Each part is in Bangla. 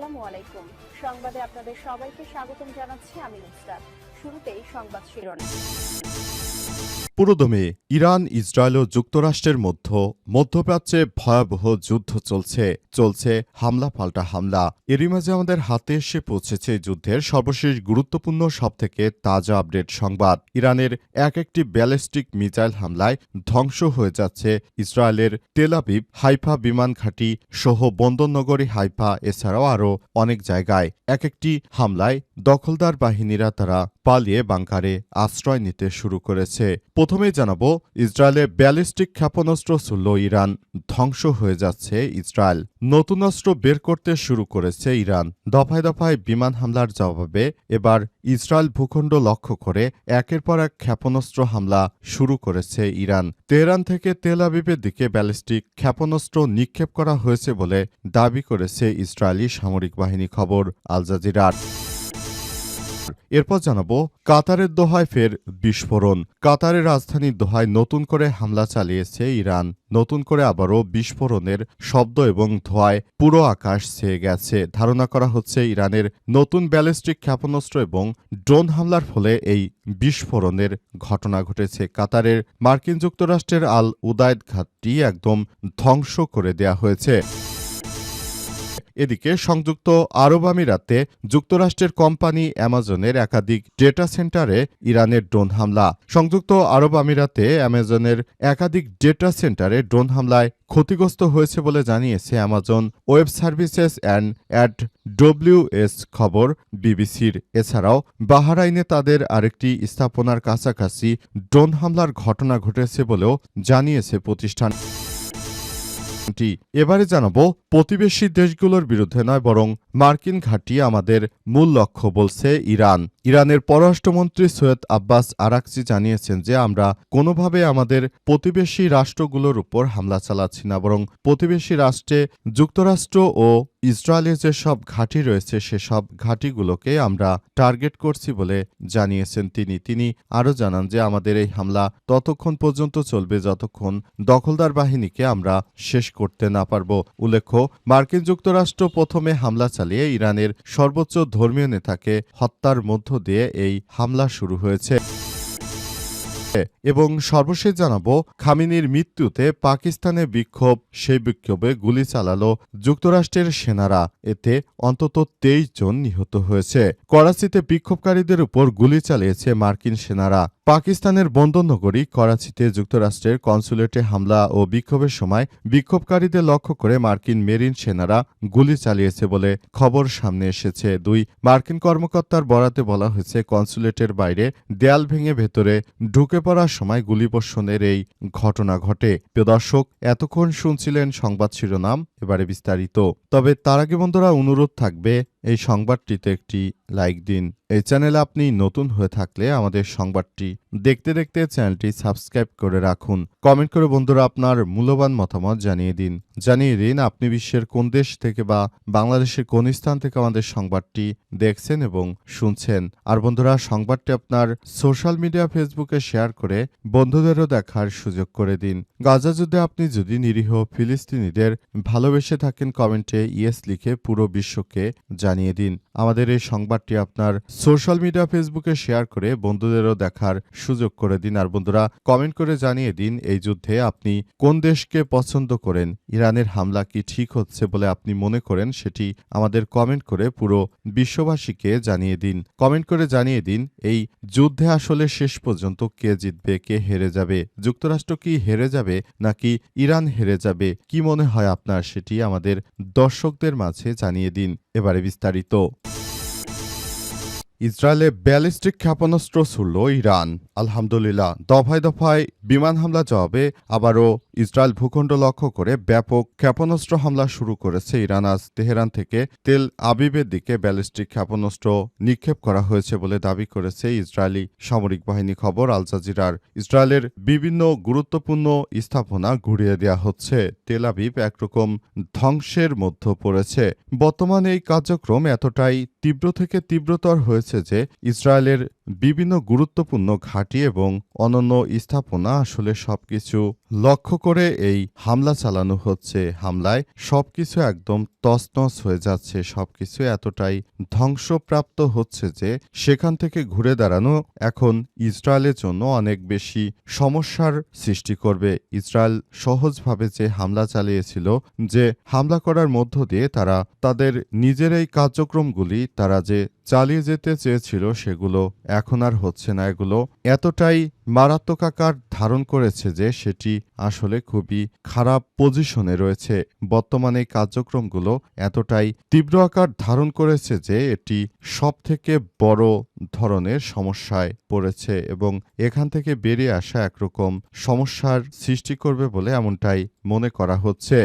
আসসালামু আলাইকুম। সংবাদে আপনাদের সবাইকে স্বাগতম জানাচ্ছি আমি নুসরাত। শুরুতেই সংবাদ শিরোনাম। পুরোদমে ইরান, ইসরায়েল ও যুক্তরাষ্ট্রের মধ্যপ্রাচ্যে ভয়াবহ যুদ্ধ চলছে হামলা পাল্টা হামলা। এরই মাঝে আমাদের হাতে এসে পৌঁছেছে যুদ্ধের সর্বশেষ গুরুত্বপূর্ণ সবথেকে তাজা আপডেট সংবাদ। ইরানের একটি ব্যালিস্টিক মিসাইল হামলায় ধ্বংস হয়ে যাচ্ছে ইসরায়েলের তেল আবিব, হাইফা বিমান ঘাঁটি সহ বন্দরনগরী হাইফা, এছাড়াও আরও অনেক জায়গায় একটি হামলায় দখলদার বাহিনীরা তারা পালিয়ে বাংকারে আশ্রয় নিতে শুরু করেছে। প্রথমেই জানাবো, ইসরায়েলে ব্যালিস্টিক ক্ষেপণাস্ত্র ছুড়ল ইরান, ধ্বংস হয়ে যাচ্ছে ইসরায়েল। নতুন অস্ত্র বের করতে শুরু করেছে ইরান। দফায় দফায় বিমান হামলার জবাবে এবার ইসরায়েল ভূখণ্ড লক্ষ্য করে একের পর এক ক্ষেপণাস্ত্র হামলা শুরু করেছে ইরান। তেহরান থেকে তেল আবিবের দিকে ব্যালিস্টিক ক্ষেপণাস্ত্র নিক্ষেপ করা হয়েছে বলে দাবি করেছে ইসরায়েলি সামরিক বাহিনী। খবর আল জাজিরার। এরপর জানাবো, কাতারের দোহায় ফের বিস্ফোরণ। কাতারের রাজধানী দোহায় নতুন করে হামলা চালিয়েছে ইরান। নতুন করে আবারও বিস্ফোরণের শব্দ এবং ধোঁয়ায় পুরো আকাশ ছেয়ে গেছে। ধারণা করা হচ্ছে ইরানের নতুন ব্যালিস্টিক ক্ষেপণাস্ত্র এবং ড্রোন হামলার ফলে এই বিস্ফোরণের ঘটনা ঘটেছে। কাতারের মার্কিন যুক্তরাষ্ট্রের আল উদাইদ ঘাটটি একদম ধ্বংস করে দেয়া হয়েছে। এদিকে সংযুক্ত আরব আমিরাতে যুক্তরাষ্ট্রের কোম্পানি অ্যামাজনের একাধিক ডেটা সেন্টারে ইরানের ড্রোন হামলা। সংযুক্ত আরব আমিরাতে অ্যামাজনের একাধিক ডেটা সেন্টারে ড্রোন হামলায় ক্ষতিগ্রস্ত হয়েছে বলে জানিয়েছে Amazon web services and WS খবর বিবিসির। এছাড়াও বাহরাইনে তাদের আরেকটি স্থাপনার কাছাকাছি ড্রোন হামলার ঘটনা ঘটেছে বলেও জানিয়েছে প্রতিষ্ঠান। এবারে জানাবো, প্রতিবেশী দেশগুলোর বিরুদ্ধে নয় বরং মার্কিন ঘাঁটি আমাদের মূল লক্ষ্য বলছে ইরান। ইরানের পররাষ্ট্রমন্ত্রী সৈয়দ আব্বাস আরাকচি জানিয়েছেন যে আমরা কোনোভাবে আমাদের প্রতিবেশী রাষ্ট্রগুলোর উপর হামলা চালাচ্ছি না, বরং প্রতিবেশী রাষ্ট্রে যুক্তরাষ্ট্র ও ইসরায়েলের যেসব ঘাঁটি রয়েছে সেসব ঘাঁটিগুলোকে আমরা টার্গেট করছি বলে জানিয়েছেন তিনি আরও জানান যে আমাদের এই হামলা ততক্ষণ পর্যন্ত চলবে যতক্ষণ দখলদার বাহিনীকে আমরা শেষ করতে না পারব। উল্লেখ্য, মার্কিন যুক্তরাষ্ট্র প্রথমে হামলা চালিয়ে ইরানের সর্বোচ্চ ধর্মীয় নেতাকে হত্যার মধ্য দিয়ে এই হামলা শুরু হয়েছে। এবং সর্বশেষ জানাবো, খামেনির মৃত্যুতে পাকিস্তানে বিক্ষোভ, সেই বিক্ষোভে গুলি চালালো যুক্তরাষ্ট্রের সেনারা। এতে অন্তত 23 জন নিহত হয়েছে। করাচিতে বিক্ষোভকারীদের উপর গুলি চালিয়েছে মার্কিন সেনারা। পাকিস্তানের বন্দরনগরী করাচিতে যুক্তরাষ্ট্রের কনসুলেটে হামলা ও বিক্ষোভের সময় বিক্ষোভকারীদের লক্ষ্য করে মার্কিন মেরিন সেনারা গুলি চালিয়েছে বলে খবর সামনে এসেছে। 2 মার্কিন কর্মকর্তার বরাতে বলা হয়েছে, কনসুলেটের বাইরে দেয়াল ভেঙে ভেতরে ঢুকে পড়ার সময় গুলিবর্ষণের এই ঘটনা ঘটে। প্রিয় দর্শক, এতক্ষণ শুনছিলেন সংবাদ শিরোনাম, এবারে বিস্তারিত। তবে তার আগে বন্ধুরা অনুরোধ থাকবে, এই সংবাদটিতে একটি লাইক দিন। এই চ্যানেলে আপনি নতুন হয়ে থাকলে আমাদের সংবাদটি দেখতে দেখতে চ্যানেলটি সাবস্ক্রাইব করে রাখুন। কমেন্ট করে বন্ধুরা আপনার মূল্যবান মতামত জানিয়ে দিন আপনি বিশ্বের কোন দেশ থেকে বা বাংলাদেশের কোন স্থান থেকে আমাদের সংবাদটি দেখছেন এবং শুনছেন। আর বন্ধুরা, সংবাদটি আপনার সোশ্যাল মিডিয়া ফেসবুকে শেয়ার করে বন্ধুদেরও দেখার সুযোগ করে দিন। গাজা যুদ্ধে আপনি যদি নিরীহ ফিলিস্তিনিদের ভালোবেসে থাকেন, কমেন্টে ইয়েস লিখে পুরো বিশ্বকে জানিয়ে দিন। আমাদের এই সংবাদটি আপনার সোশ্যাল মিডিয়া ফেসবুকে শেয়ার করে বন্ধুদেরও দেখার সুযোগ করে দিন। আর বন্ধুরা, কমেন্ট করে জানিয়ে দিন এই যুদ্ধে আপনি কোন দেশকে পছন্দ করেন। ইরানের হামলা কি ঠিক হচ্ছে বলে আপনি মনে করেন, সেটি আমাদের কমেন্ট করে পুরো বিশ্ববাসীকে জানিয়ে দিন। কমেন্ট করে জানিয়ে দিন এই যুদ্ধে আসলে শেষ পর্যন্ত কে জিতবে, কে হেরে যাবে। যুক্তরাষ্ট্র কি হেরে যাবে নাকি ইরান হেরে যাবে? কি মনে হয় আপনার, সেটি আমাদের দর্শকদের মাঝে জানিয়ে দিন। এবারে বিস্তারিত। ইসরায়েলে ব্যালিস্টিক ক্ষেপণাস্ত্র ছুড়ল ইরান। আলহামদুলিল্লাহ, দফায় দফায় বিমান হামলা জবাবে আবারও ইসরায়েল ভূখণ্ড লক্ষ্য করে ব্যাপক ক্ষেপণাস্ত্র হামলা শুরু করেছে ইরান। আজ তেহরান থেকে তেল আবিবের দিকে ব্যালিস্টিক ক্ষেপণাস্ত্র নিক্ষেপ করা হয়েছে বলে দাবি করেছে ইসরায়েলি সামরিক বাহিনী। খবর আল জাজিরার। ইসরায়েলের বিভিন্ন গুরুত্বপূর্ণ স্থাপনা গুড়িয়ে দেওয়া হচ্ছে। তেল আবিব একরকম ধ্বংসের মধ্যে পড়েছে। বর্তমানে এই কার্যক্রম এতটাই তীব্র থেকে তীব্রতর হয়েছে যে ইসরায়েলের বিভিন্ন গুরুত্বপূর্ণ ঘাঁটি এবং অনন্য স্থাপনা আসলে সবকিছু লক্ষ্য করে এই হামলা চালানো হচ্ছে। হামলায় সবকিছু একদম তছনছ হয়ে যাচ্ছে, সবকিছু এতটাই ধ্বংসপ্রাপ্ত হচ্ছে যে সেখান থেকে ঘুরে দাঁড়ানো এখন ইসরায়েলের জন্য অনেক বেশি সমস্যার সৃষ্টি করবে। ইসরায়েল সহজভাবে যে হামলা চালিয়েছিল, যে হামলা করার মধ্য দিয়ে তারা তাদের নিজের এই কার্যক্রমগুলি তারা যে চালিয়ে যেতে চেয়েছিল সেগুলো এখন আর হচ্ছে না। এগুলো এতটাই মারাত্মক আকার ধারণ করেছে যে সেটি আসলে খুবই খারাপ পজিশনে রয়েছে। বর্তমানে এই কার্যক্রমগুলো এতটাই তীব্র আকার ধারণ করেছে যে এটি সবথেকে বড় ধরনের সমস্যায় পড়েছে এবং এখান থেকে বেরিয়ে আসা একরকম সমস্যার সৃষ্টি করবে বলে এমনটাই মনে করা হচ্ছে।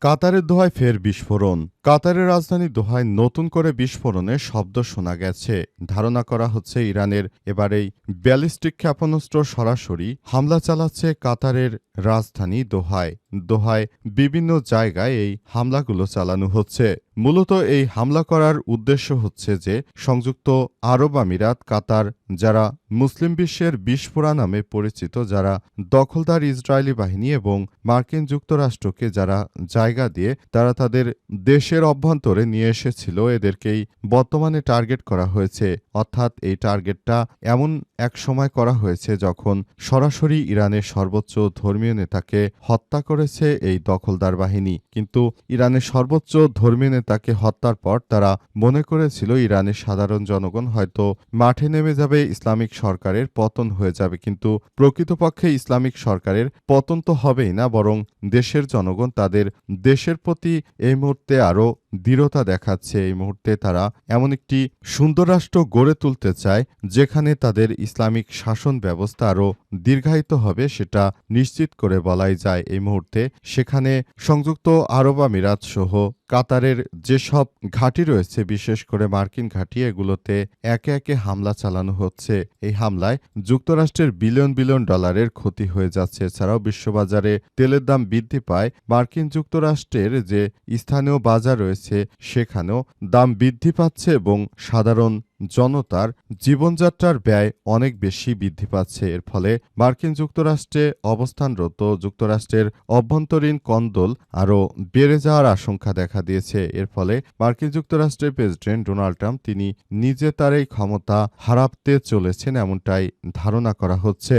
কাতারের দোহায় ফের বিস্ফোরণ। কাতারের রাজধানী দোহায় নতুন করে বিস্ফোরণের শব্দ শোনা গেছে। ধারণা করা হচ্ছে ইরানের এবার এই ব্যালিস্টিক ক্ষেপণাস্ত্র সরাসরি হামলা চালাচ্ছে কাতারের রাজধানী দোহায়। দোহায় বিভিন্ন জায়গায় এই হামলাগুলো চালানো হচ্ছে। মূলত এই হামলা করার উদ্দেশ্য হচ্ছে যে সংযুক্ত আরব আমিরাত, কাতার, যারা মুসলিম বিশ্বের বিস্ফোরা নামে পরিচিত, যারা দখলদার ইসরায়েলি বাহিনী এবং মার্কিন যুক্তরাষ্ট্রকে যারা জায়গা দিয়ে তারা তাদের দেশের অভ্যন্তরে নিয়ে এসেছিল, এদেরকেই বর্তমানে টার্গেট করা হয়েছে। অর্থাৎ এই টার্গেটটা এমন এক সময় করা হয়েছে যখন সরাসরি ইরানের সর্বোচ্চ ধর্মীয় নেতাকে হত্যা করেছে এই দখলদার বাহিনী। কিন্তু ইরানের সর্বোচ্চ ধর্মীয় নেতাকে হত্যার পর তারা মনে করেছিল ইরানের সাধারণ জনগণ হয়তো মাঠে নেমে যাবে, ইসলামিক সরকারের পতন হয়ে যাবে। কিন্তু প্রকৃতপক্ষে ইসলামিক সরকারের পতন তো হবেই না, বরং দেশের জনগণ তাদের দেশের প্রতি এই মুহূর্তে আরও দৃঢ়তা দেখাচ্ছে। এই মুহূর্তে তারা এমন একটি সুন্দর রাষ্ট্র গড়ে তুলতে চায় যেখানে তাদের ইসলামিক শাসন ব্যবস্থা আরও দীর্ঘায়িত হবে, সেটা নিশ্চিত করে বলাই যায় এই মুহূর্তে। সেখানে সংযুক্ত আরব আমিরাত সহ কাতারের যেসব ঘাঁটি রয়েছে, বিশেষ করে মার্কিন ঘাঁটি, এগুলোতে একে একে হামলা চালানো হচ্ছে। এই হামলায় যুক্তরাষ্ট্রের বিলিয়ন বিলিয়ন ডলারের ক্ষতি হয়ে যাচ্ছে। এছাড়াও বিশ্ববাজারে তেলের দাম বৃদ্ধি পায়। মার্কিন যুক্তরাষ্ট্রের যে স্থানীয় বাজার রয়েছে সেখানেও দাম বৃদ্ধি পাচ্ছে এবং সাধারণ জনতার জীবনযাত্রার ব্যয় অনেক বেশি বৃদ্ধি পাচ্ছে। এর ফলে মার্কিন যুক্তরাষ্ট্রে অবস্থানরত যুক্তরাষ্ট্রের অভ্যন্তরীণ কোন্দল আরও বেড়ে যাওয়ার আশঙ্কা দেখা দিয়েছে। এর ফলে মার্কিন যুক্তরাষ্ট্রের প্রেসিডেন্ট ডোনাল্ড ট্রাম্প তিনি নিজে তার এই ক্ষমতা হারাতে চলেছেন, এমনটাই ধারণা করা হচ্ছে।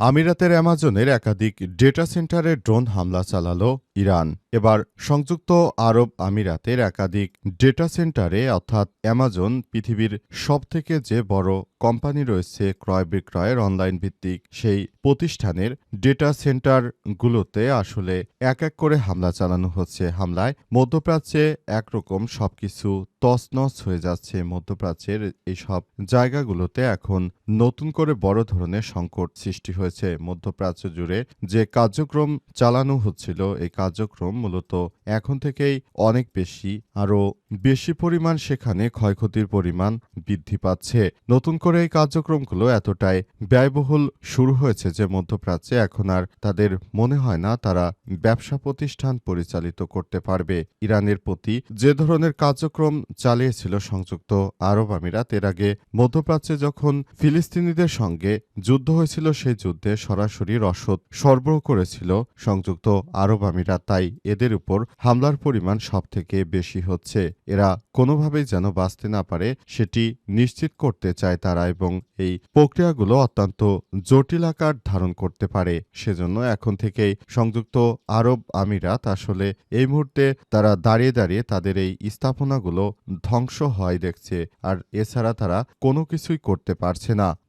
আমিরাতের অ্যামাজনের একাধিক ডেটা সেন্টারে ড্রোন হামলা চালালো ইরান। এবার সংযুক্ত আরব আমিরাতের একাধিক ডেটা সেন্টারে, অর্থাৎ অ্যামাজন পৃথিবীর সবথেকে যে বড় কোম্পানি রয়েছে ক্রয় বিক্রয়ের অনলাইন ভিত্তিক, সেই প্রতিষ্ঠানের ডেটা সেন্টারগুলোতে আসলে এক এক করে হামলা চালানো হচ্ছে। হামলায় মধ্যপ্রাচ্যে একরকম সবকিছু তছনছ হয়ে যাচ্ছে। মধ্যপ্রাচ্যের এইসব জায়গাগুলোতে এখন নতুন করে বড় ধরনের সংকট সৃষ্টি হয়েছে। মধ্যপ্রাচ্য জুড়ে যে কার্যক্রম চালানো হচ্ছিল, এই কার্যক্রম মূলত এখন থেকেই অনেক বেশি, আরও বেশি পরিমাণ সেখানে ক্ষয়ক্ষতির পরিমাণ বৃদ্ধি পাচ্ছে। নতুন করে এই কার্যক্রমগুলো এতটাই ব্যয়বহুল শুরু হয়েছে যে মধ্যপ্রাচ্যে এখন আর তাদের মনে হয় না তারা ব্যবসা প্রতিষ্ঠান পরিচালিত করতে পারবে। ইরানের প্রতি যে ধরনের কার্যক্রম চালিয়েছিল সংযুক্ত আরব আমিরাত, এর আগে মধ্যপ্রাচ্যে যখন ফিলিস্তিনিদের সঙ্গে যুদ্ধ হয়েছিল, সেই যুদ্ধে সরাসরি রসদ সরবরাহ করেছিল সংযুক্ত আরব আমিরাত। তাই এদের উপর হামলার পরিমাণ সবথেকে বেশি হচ্ছে। এরা কোনোভাবেই যেন বাঁচতে না পারে সেটি নিশ্চিত করতে চায় তারা, এবং এই প্রক্রিয়াগুলো অত্যন্ত জটিল আকার ধারণ করতে পারে। সেজন্য এখন থেকেই সংযুক্ত আরব আমিরাত আসলে এই মুহূর্তে তারা দাঁড়িয়ে দাঁড়িয়ে তাদের এই স্থাপনাগুলো ধ্বংস হয় দেখছে, আর এছাড়া তারা কোনো কিছুই করতে পারছে না।